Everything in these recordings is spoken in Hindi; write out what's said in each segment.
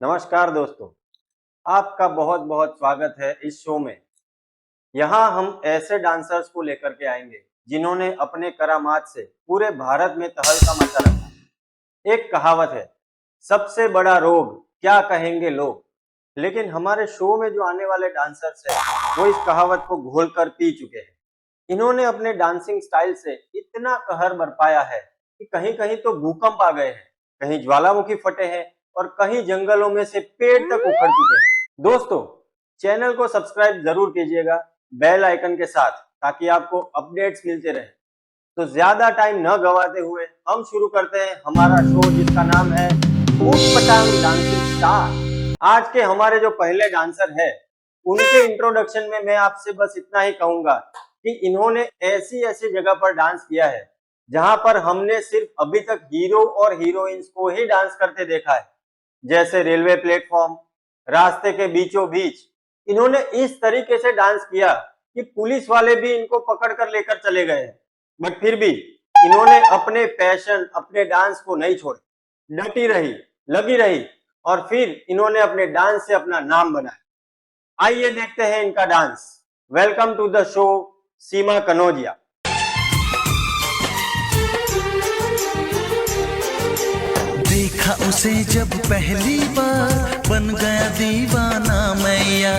नमस्कार दोस्तों, आपका बहुत बहुत स्वागत है इस शो में। यहाँ हम ऐसे डांसर्स को लेकर के आएंगे जिन्होंने अपने करामात से पूरे भारत में तहलका मचा रखा। एक कहावत है, सबसे बड़ा रोग क्या कहेंगे लोग। लेकिन हमारे शो में जो आने वाले डांसर्स हैं वो इस कहावत को घोलकर पी चुके हैं। इन्होंने अपने डांसिंग स्टाइल से इतना कहर बरपाया है कि कहीं कहीं तो भूकंप आ गए हैं, कहीं ज्वालामुखी फटे हैं और कहीं जंगलों में से पेड़ तक उखड़ चुके हैं। दोस्तों, चैनल को सब्सक्राइब जरूर कीजिएगा बेल आइकन के साथ, ताकि आपको अपडेट्स मिलते रहे। तो ज्यादा टाइम न गवाते हुए हम शुरू करते हैं हमारा शो, जिसका नाम है ऊट पटांग डांसिंग स्टार। आज के हमारे जो पहले डांसर है उनके इंट्रोडक्शन में मैं आपसे बस इतना ही कहूंगा कि इन्होंने ऐसी ऐसी जगह पर डांस किया है जहां पर हमने सिर्फ अभी तक हीरो और हीरोइंस को ही डांस करते देखा है, जैसे रेलवे प्लेटफॉर्म, रास्ते के बीचों बीच। इन्होंने इस तरीके से डांस किया कि पुलिस वाले भी इनको पकड़ कर लेकर चले गए हैं, बट फिर भी इन्होंने अपने पैशन, अपने डांस को नहीं छोड़े, डटी रही, लगी रही और फिर इन्होंने अपने डांस से अपना नाम बनाया। आइए देखते हैं इनका डांस। Welcome to the show Seema Kanaujia. देखा उसे जब पहली बार, बन गया दीवाना मैया,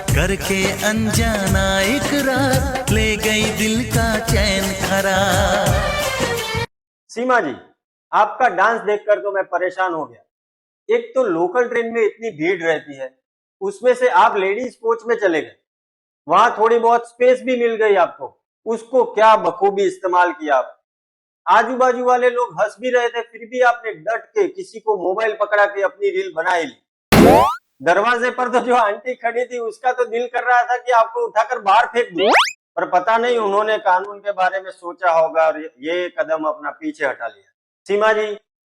करके अनजाना इकरार, ले गई दिल का चैन करार। सीमा जी, आपका डांस देखकर तो मैं परेशान हो गया। एक तो लोकल ट्रेन में इतनी भीड़ रहती है, उसमें से आप लेडीज कोच में चले गए, वहां थोड़ी बहुत स्पेस भी मिल गई आपको, उसको क्या बखूबी इस्तेमाल किया आप। आजू बाजू वाले लोग हंस भी रहे थे, फिर भी आपने डट के किसी को मोबाइल पकड़ा के अपनी रील बना ली। दरवाजे पर तो जो आंटी खड़ी थी उसका तो दिल कर रहा था कि आपको उठाकर बाहर फेंक दूं, पर पता नहीं उन्होंने कानून के बारे में सोचा होगा और ये कदम अपना पीछे हटा लिया। सीमा जी,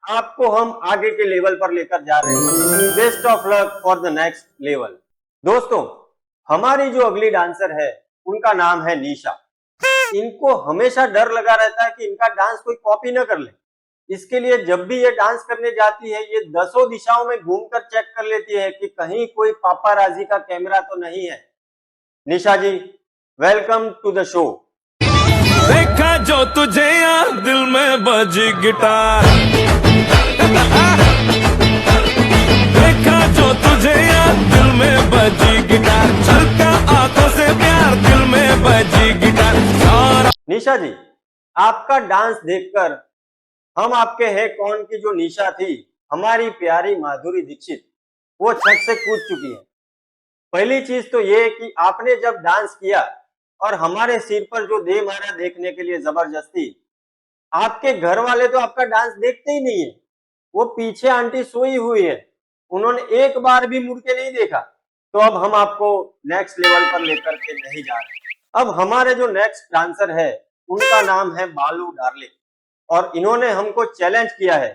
आपको हम आगे के लेवल पर लेकर जा रहे हैं। Best of luck for the next level. दोस्तों, हमारी जो अगली डांसर है उनका नाम है निशा। इनको हमेशा डर लगा रहता है कि इनका डांस कोई कॉपी न कर ले। इसके लिए जब भी ये डांस करने जाती है, ये दसों दिशाओं में घूमकर चेक कर लेती है कि कहीं कोई पापाराजी का कैमरा तो नहीं है। निशा जी, वेलकम टू द शो। देखा जो तुझे यार दिल में बजी गिटार, देखा जो तुझे यार दिल में बजी गिटार, छलका आंखों से प्यार दिल में बजी गिटार। निशा जी, आपका डांस देखकर हम आपके है कौन की जो निशा थी, हमारी प्यारी माधुरी दीक्षित, वो छत से कूद चुकी है। पहली चीज तो ये कि आपने जब डांस किया और हमारे सिर पर जो दे मारा देखने के लिए जबरदस्ती, आपके घर वाले तो आपका डांस देखते ही नहीं है। वो पीछे आंटी सोई हुई है, उन्होंने एक बार भी मुड़ के नहीं देखा। तो अब हम आपको नेक्स्ट लेवल पर लेकर के नहीं जा रहे। अब हमारे जो नेक्स्ट डांसर है उनका नाम है बालू डार्लिंग, और इन्होंने हमको चैलेंज किया है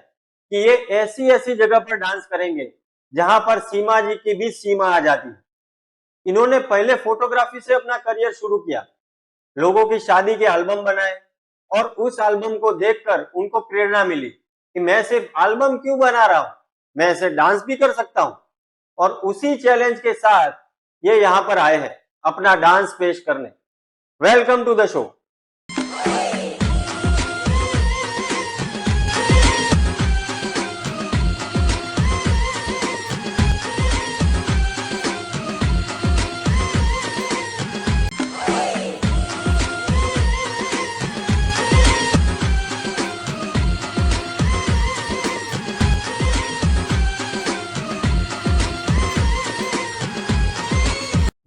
कि ये ऐसी ऐसी जगह पर डांस करेंगे जहां पर सीमा जी की भी सीमा आ जाती है। इन्होंने पहले फोटोग्राफी से अपना करियर शुरू किया, लोगों की शादी के एल्बम बनाए और उस एल्बम को देखकर उनको प्रेरणा मिली कि मैं सिर्फ एल्बम क्यों बना रहा हूं, मैं ऐसे डांस भी कर सकता हूं। और उसी चैलेंज के साथ ये यहां पर आए हैं अपना डांस पेश करने। Welcome to the show.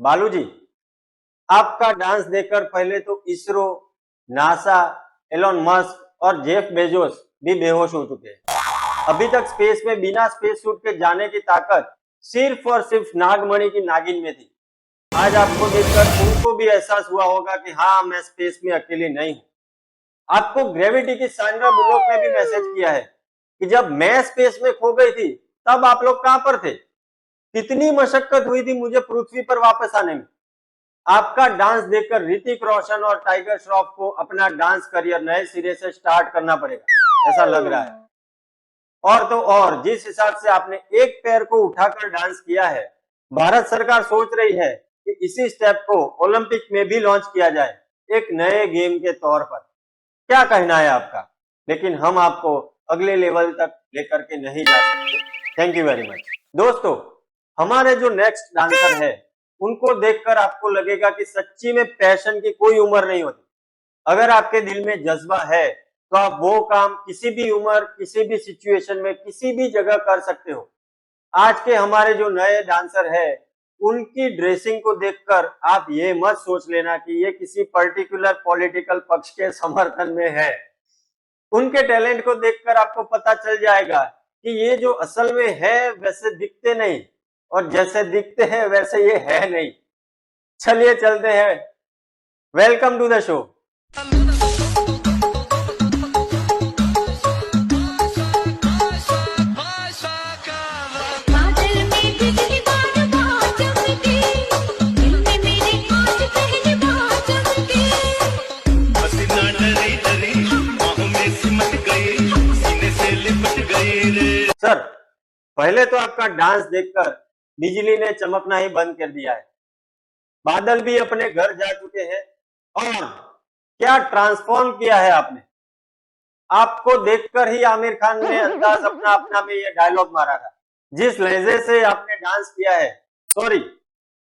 Balu ji, आपका डांस देखकर पहले तो इसरो, नासा, एलोन मस्क और जेफ बेजोस भी बेहोश हो चुके हैं। अभी तक स्पेस में बिना स्पेस सूट के जाने की ताकत सिर्फ और सिर्फ नागमणि की नागिन में थी। आज आपको देखकर उनको भी एहसास हुआ होगा कि हाँ, मैं स्पेस में अकेली नहीं हूं। आपको ग्रेविटी की सैंड्रा बुलोक ने भी मैसेज किया है कि जब मैं स्पेस में खो गई थी तब आप लोग कहां पर थे, कितनी मशक्कत हुई थी मुझे पृथ्वी पर वापस आने में। आपका डांस देखकर ऋतिक रोशन और टाइगर श्रॉफ को अपना डांस करियर नए सिरे से स्टार्ट करना पड़ेगा, ऐसा लग रहा है। और तो और जिस हिसाब से आपने एक पैर को उठाकर डांस किया है, भारत सरकार सोच रही है कि इसी स्टेप को ओलंपिक में भी लॉन्च किया जाए एक नए गेम के तौर पर। क्या कहना है आपका? लेकिन हम आपको अगले लेवल तक लेकर के नहीं जा सकते। Thank you very much. दोस्तों, हमारे जो नेक्स्ट डांसर है उनको देखकर आपको लगेगा कि सच्ची में पैशन की कोई उम्र नहीं होती। अगर आपके दिल में जज्बा है तो आप वो काम किसी भी उम्र, किसी भी सिचुएशन में, किसी भी जगह कर सकते हो। आज के हमारे जो नए डांसर है उनकी ड्रेसिंग को देखकर आप ये मत सोच लेना कि ये किसी पर्टिकुलर पॉलिटिकल पक्ष के समर्थन में है। उनके टैलेंट को देखकर आपको पता चल जाएगा कि ये जो असल में है वैसे दिखते नहीं, और जैसे दिखते हैं वैसे ये है नहीं। चलिए चलते हैं। Welcome to the show. बादल में बिजली बार बार चमके, दिल में मेरे आज पहली बार चमके। पसीना डरी डरी बाहों में सिमट गए, सीने से लिपट गए रे। सर, पहले तो आपका डांस देखकर बिजली ने चमकना ही बंद कर दिया है, बादल भी अपने घर जा चुके हैं, और क्या ट्रांसफॉर्म किया है आपने। आपको देखकर ही आमिर खान ने अंदाज अपना अपना में ये डायलॉग मारा था। जिस लहजे से आपने डांस किया है, सॉरी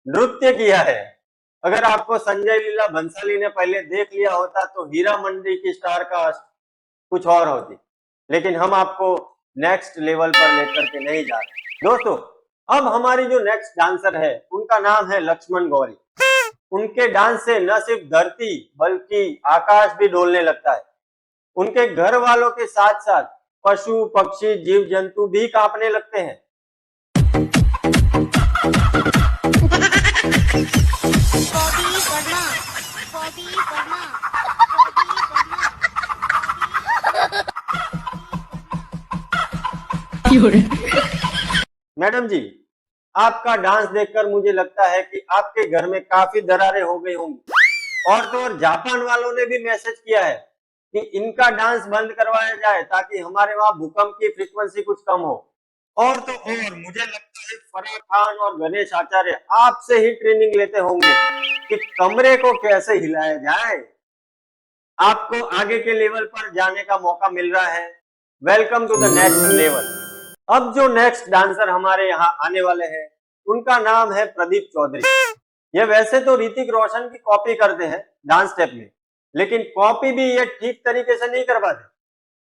नृत्य किया है, अगर आपको संजय लीला भंसाली ने पहले देख लिया होता तो हीरा मंडी की स्टार कास्ट कुछ और होती। लेकिन हम आपको नेक्स्ट लेवल पर लेकर के नहीं जा रहे। दोस्तों, अब हमारी जो नेक्स्ट डांसर है उनका नाम है लक्ष्मण गौरी। उनके डांस से न सिर्फ धरती बल्कि आकाश भी डोलने लगता है। उनके घर वालों के साथ साथ पशु पक्षी जीव जंतु भी कांपने लगते हैं। बॉडी करना, बॉडी करना, बॉडी करना। मैडम जी, आपका डांस देखकर मुझे लगता है कि आपके घर में काफी दरारें हो गई होंगी, और तो और जापान वालों ने भी मैसेज किया है कि इनका डांस बंद करवाया जाए ताकि हमारे वहां भूकंप की फ्रीक्वेंसी कुछ कम हो। और तो और मुझे लगता है फराह खान और गणेश आचार्य आपसे ही ट्रेनिंग लेते होंगे कि कमरे को कैसे हिलाया जाए। आपको आगे के लेवल पर जाने का मौका मिल रहा है। Welcome to the next level. अब जो नेक्स्ट डांसर हमारे यहाँ आने वाले हैं उनका नाम है प्रदीप चौधरी। ये वैसे तो ऋतिक रोशन की कॉपी करते हैं डांस स्टेप में, लेकिन कॉपी भी ये ठीक तरीके से नहीं कर पाते।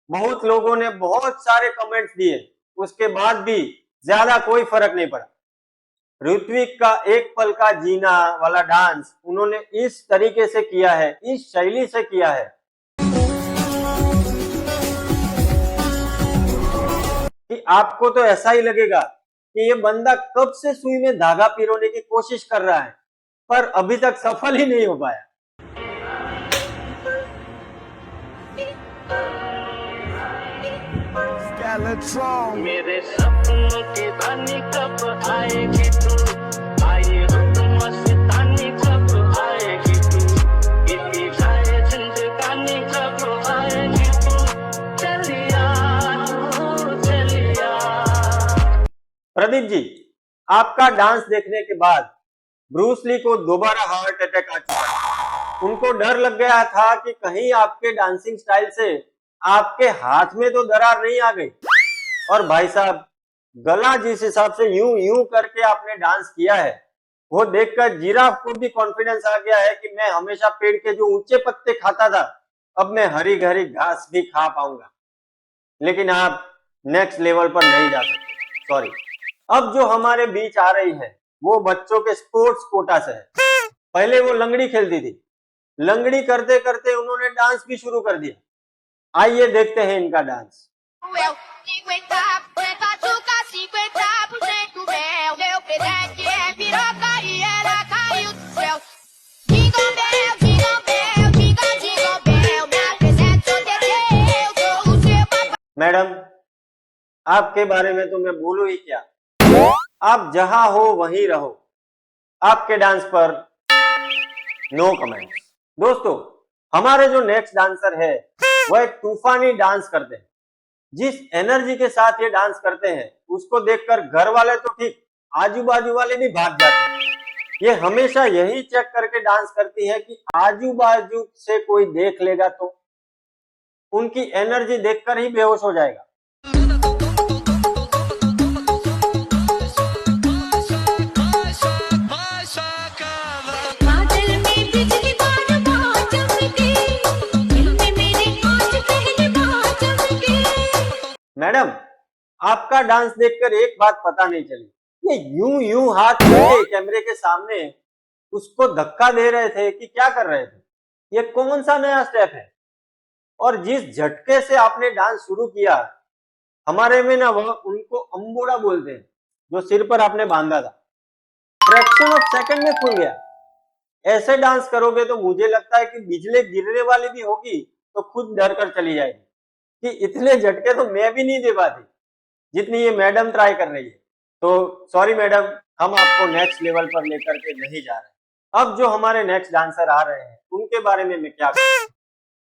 बहुत लोगों ने बहुत सारे कमेंट्स दिए, उसके बाद भी ज्यादा कोई फर्क नहीं पड़ा। ऋत्विक का एक पल का जीना वाला डांस उन्होंने इस तरीके से किया है, इस शैली से किया है कि आपको तो ऐसा ही लगेगा कि ये बंदा कब से सुई में धागा पिरोने की कोशिश कर रहा है, पर अभी तक सफल ही नहीं हो पाया। मेरे सपनों की रानी कब आएगी तू, आए हो तुम मस्तानी कब आएगी तू, इतनी जाए जिंदगानी कब आएगी तू, चलिया तू चलिया। प्रदीप जी, आपका डांस देखने के बाद ब्रूस ली को दोबारा हार्ट अटैक आ चुका है। उनको डर लग गया था कि कहीं आपके डांसिंग स्टाइल से आपके हाथ में तो दरार नहीं आ गई। और भाई साहब, गला जिस हिसाब से यूं यूं करके आपने डांस किया है वो देखकर जिराफ को भी कॉन्फिडेंस आ गया है कि मैं हमेशा पेड़ के जो ऊंचे पत्ते खाता था अब मैं हरी हरी घास भी खा पाऊंगा। लेकिन आप नेक्स्ट लेवल पर नहीं जा सकते, सॉरी। अब जो हमारे बीच आ रही है वो बच्चों के स्पोर्ट्स कोटा से है। पहले वो लंगड़ी खेलती थी, लंगड़ी करते करते उन्होंने डांस भी शुरू कर दिया। आइए देखते हैं इनका डांस। मैडम, आपके बारे में तो मैं बोलूं ही क्या, आप जहां हो वहीं रहो। आपके डांस पर नो कमेंट्स। दोस्तों, हमारे जो नेक्स्ट डांसर है वो एक तूफानी डांस करते हैं। जिस एनर्जी के साथ ये डांस करते हैं उसको देखकर घर वाले तो ठीक, आजू बाजू वाले भी भाग जाते हैं। ये हमेशा यही चेक करके डांस करती है कि आजू बाजू से कोई देख लेगा तो उनकी एनर्जी देखकर ही बेहोश हो जाएगा। बादल में बिजली बार बार चमके, दिल में मेरे आज पहली बार चमके। मैडम, आपका डांस देखकर एक बात पता नहीं चली, ये यूं यूं हाथ लेके कैमरे के सामने उसको धक्का दे रहे थे कि क्या कर रहे थे? ये कौन सा नया स्टेप है? और जिस झटके से आपने डांस शुरू किया, हमारे में ना वह उनको अंबोड़ा बोलते हैं, जो सिर पर आपने बांधा था, फ्रैक्शन ऑफ सेकंड में खुल गया। ऐसे डांस करोगे तो मुझे लगता है कि बिजली गिरने वाली भी होगी तो खुद डर कर चली जाएगी कि इतने झटके तो मैं भी नहीं दे पाती जितनी ये मैडम ट्राई कर रही है। तो सॉरी मैडम, हम आपको नेक्स्ट लेवल पर लेकर के नहीं जा रहे। अब जो हमारे नेक्स्ट डांसर आ रहे हैं उनके बारे में मैं क्या कहूं?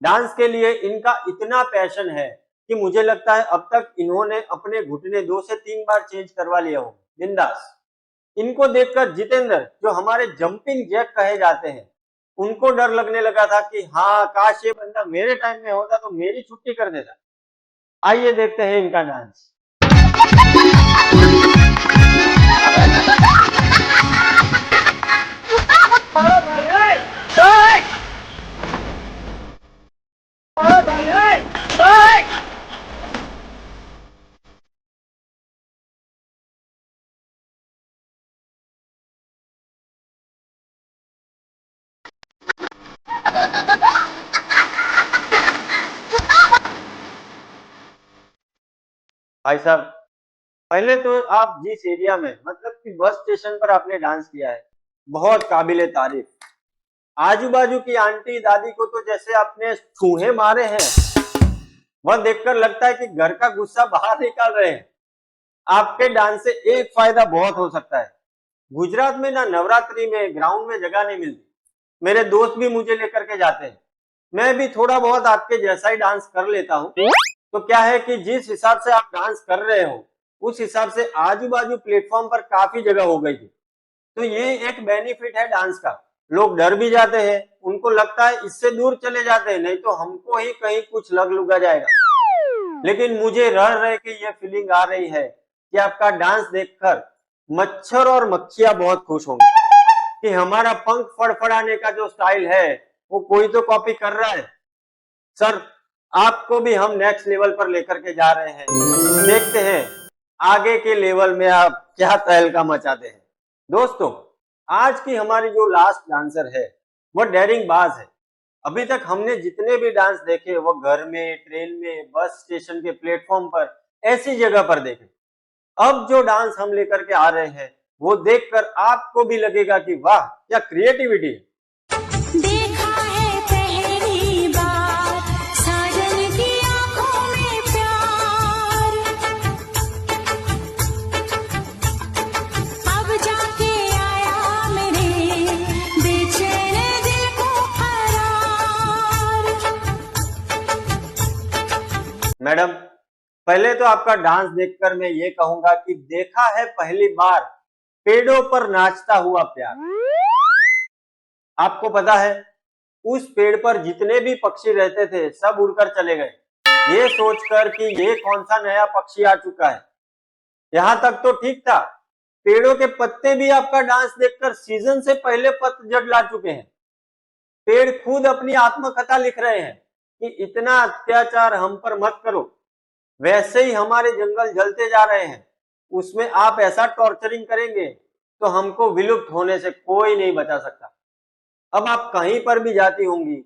डांस के लिए इनका इतना पैशन है कि मुझे लगता है अब तक इन्होंने अपने घुटने 2 से 3 बार चेंज करवा लिए होंगे। बिंदास। इनको देखकर जितेंद्र, जो हमारे जंपिंग जैक कहे जाते हैं, उनको डर लगने लगा था कि हाँ, काश ये बंदा मेरे टाइम में होता तो मेरी छुट्टी कर देता। आइए देखते हैं इनका डांस। भाई साहब, पहले तो आप जिस एरिया में, मतलब कि बस स्टेशन पर आपने डांस किया है, बहुत काबिले तारीफ। आजू बाजू की आंटी दादी को तो जैसे आपने चूहे मारे हैं, वह देखकर लगता है कि घर का गुस्सा बाहर निकाल रहे हैं। आपके डांस से एक फायदा बहुत हो सकता है। गुजरात में ना नवरात्रि में ग्राउंड में जगह नहीं मिलती। मेरे दोस्त भी मुझे लेकर के जाते हैं। मैं भी थोड़ा बहुत आपके जैसा ही डांस कर लेता हूँ। तो क्या है कि जिस हिसाब से आप डांस कर रहे हो, उस हिसाब से आजू बाजू प्लेटफॉर्म पर काफी जगह हो गई थी। तो ये एक बेनिफिट है डांस का। लोग डर भी जाते हैं, उनको लगता है इससे दूर चले जाते हैं, नहीं तो हमको ही कहीं कुछ लग लुगा जाएगा। लेकिन मुझे रह रहे कि ये फीलिंग आ रही है कि आपका डांस देखकर मच्छर और मक्खियां बहुत खुश होंगे कि हमारा पंख फड़फड़ाने का जो स्टाइल है वो कोई तो कॉपी कर रहा है। सर, आपको भी हम नेक्स्ट लेवल पर लेकर के जा रहे हैं। देखते हैं आगे के लेवल में आप क्या तहलका मचाते हैं। दोस्तों, आज की हमारी जो लास्ट डांसर है वो डेयरिंग बाज है। अभी तक हमने जितने भी डांस देखे वो घर में, ट्रेन में, बस स्टेशन के प्लेटफॉर्म पर, ऐसी जगह पर देखे। अब जो डांस हम लेकर के आ रहे हैं वो देखकर आपको भी लगेगा कि वाह, क्या क्रिएटिविटी है। देखा है पहली बार साजन की आंखों में प्यार, अब जाके आया मेरे बेचैन दिल को करार। मैडम, पहले तो आपका डांस देखकर मैं ये कहूंगा कि देखा है पहली बार पेड़ों पर नाचता हुआ प्यार। आपको पता है, उस पेड़ पर जितने भी पक्षी रहते थे सब उड़कर चले गए, ये सोचकर कि ये कौन सा नया पक्षी आ चुका है। यहां तक तो ठीक था, पेड़ों के पत्ते भी आपका डांस देखकर सीजन से पहले पतझड़ ला चुके हैं। पेड़ खुद अपनी आत्मकथा लिख रहे हैं कि इतना अत्याचार हम पर मत करो, वैसे ही हमारे जंगल जलते जा रहे हैं, उसमें आप ऐसा टॉर्चरिंग करेंगे तो हमको विलुप्त होने से कोई नहीं बचा सकता। अब आप कहीं पर भी जाती होंगी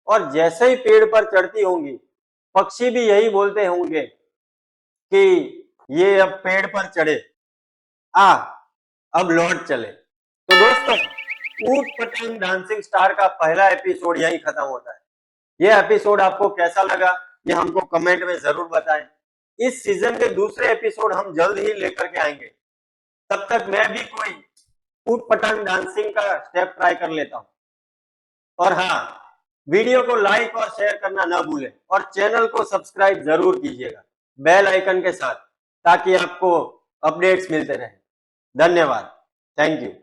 और जैसे ही पेड़ पर चढ़ती होंगी, पक्षी भी यही बोलते होंगे कि ये अब पेड़ पर चढ़े, अब लौट चले। तो दोस्तों, ऊट पटांग डांसिंग स्टार का पहला एपिसोड यही खत्म होता है। ये एपिसोड आपको कैसा लगा ये हमको कमेंट में जरूर बताएं। इस सीजन के दूसरे एपिसोड हम जल्द ही लेकर के आएंगे। तब तक मैं भी कोई ऊट पटांग डांसिंग का स्टेप ट्राई कर लेता हूं। और हाँ, वीडियो को लाइक और शेयर करना ना भूलें और चैनल को सब्सक्राइब जरूर कीजिएगा। बेल आइकन के साथ, ताकि आपको अपडेट्स मिलते रहे। धन्यवाद। Thank you.